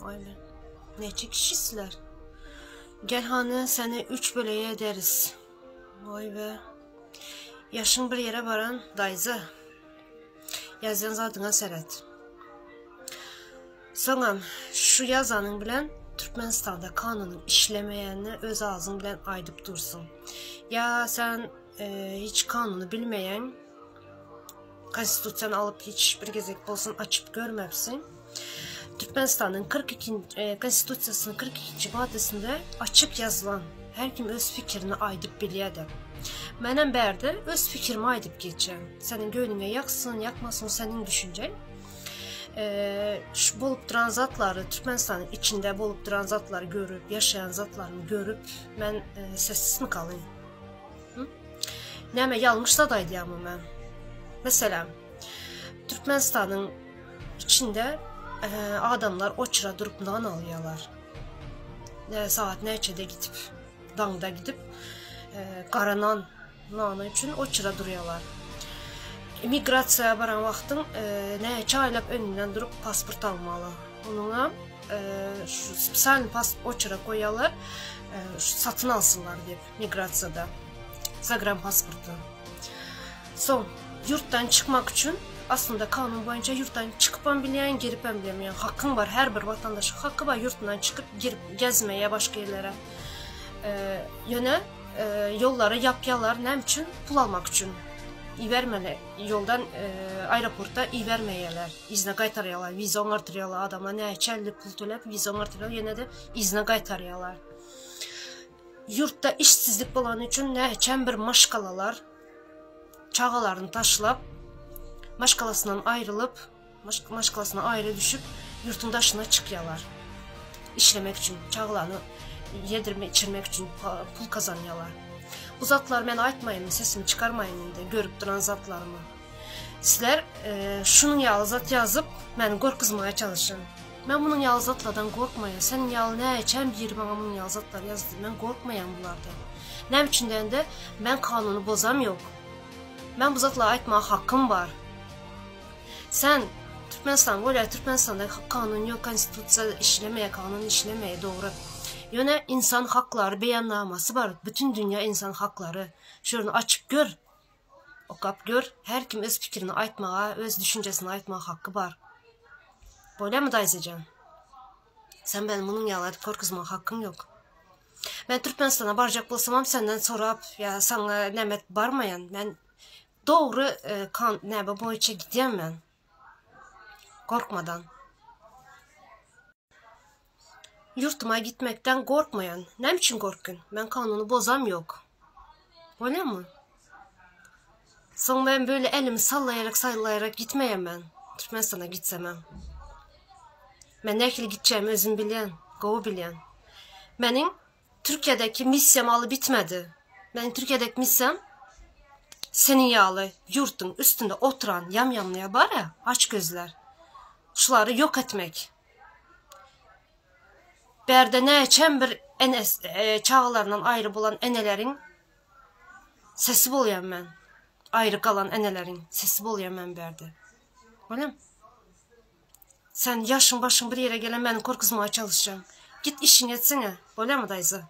Vay be. Neçə kişisizlər? Gəl hanı səni 3 böləyə ederiz. Vay be. Yaşın bir yerə varan dayıza. Yazan zadına sərət. Sonra şu yazanın bilən Türkmenistan'da kanunun işlemeyeni öz ağzın bilən aydıp dursun. Ya sen hiç kanunu bilmeyen, konstitusiyanı alıp hiç bir gezek bolsun açıp görmepsin. Türkmenistan'ın 42. konstitusiyasının 42. maddesinde açık yazılan her kim öz fikrini aydıp biliyordu. Mənim bərdə öz fikrimi aydıp geçeceğim. Senin gönlüne yaksın, yakmasın senin düşüncen. Bolup duran zatları, Türkmenistan'ın içinde bolup duran zatları görüp, yaşayan zatlarını görüp, ben sessiz mi kalayım? Nəmə yanlış zadaydıyamı mən? Mesela, Türkmenistan'ın içinde adamlar oçura durup nan alıyorlar. Saat neçədə gidip, dağda gidip, qaranan nanı üçün oçura duruyorlar. Migrasiyaya varan vaxtın neçə aylab önündən durup pasport almalı. Onunla şu spesial oçura koyarlar, satın alsınlar deyip migrasiyada. Zagram pasportu. Son, yurtdan çıkmak için aslında kanun boyunca yurtdan çıkıp bilmeyen, girip bilmeyen hakkın var. Her bir vatandaşın hakkı var yurtdan çıkıp girip gezmeye başka yerlere. Yine yolları yapyalar ne için? Pul almak için. İvermeli yoldan aeroportda ivermeyeler. İzne qaytarıyorlar, vize onartırıyorlar adamlar. Ne çelli pul tölep vize onartırıyorlar. Yine de izne qaytarıyorlar. Yurtda işsizlik olan için ne çen bir maşkalalar çağalarını taşılap maşkalasından ayrılıp maşkalasına ayrı düşüp yurtun daşına çıkıyorlar. İşlemek için çağalarını yedirmek içirmek için pul kazanıyorlar. Bu zatlar ben aytmayın, sesimi çıkarmayın de görüp duran zatlarımı. Sizler şunun yalı zat yazıp beni korkuzmaya çalışın. Ben bunun yalı zatlardan korkmayın. Senin yalı ne içen bir bana bunun yalı zatlar yazdı. Ben korkmayan bunlardan. Ne içinden de ben kanunu bozam yok. Ben bu zatlara aytmaya hakkım var. Sen Türkmenistan, böyle Türkmenistan'da kanun yok, konstitusiya işlemeye, kanun işlemeye doğru. Yine insan hakları beyannaması var. Bütün dünya insan hakları. Şunu açıp gör. Okap gör. Her kim öz fikrini aytmaya, öz düşüncesini aytmaya hakkı var. Böyle mi dayızacan? Sen benim bunun yalanı korkuzma hakkın yok. Ben Türkmenistan'a baracak bolsam senden sorap ya sana nemet barmayan. Ben doğru nebe boyunca gideyim ben. Korkmadan. Yurtuma gitmekten korkmayan. Ne için korkun? Ben kanunu bozam yok. Öyle mi? Sonra ben böyle elimi sallayarak gitmeyem ben. Türkmenistan'a gitsemem. Ben nereye gideceğimi özüm bilen, qovu bilen. Benim Türkiye'deki misyam alı bitmedi. Benim Türkiye'deki misyam senin yağlı yurtun üstünde oturan yamyamlıya var ya aç gözler. Şuları yok etmek. Berde ne içen bir çağlarından ayrı bulan enelerin sesi boluyam ben. Ayrı kalan enelerin sesi boluyam ben berde. Öyle mi? Sen yaşın başın bir yere gelen beni korkuzmaya çalışacağım. Git işin etsene. Öyle mi dayıza?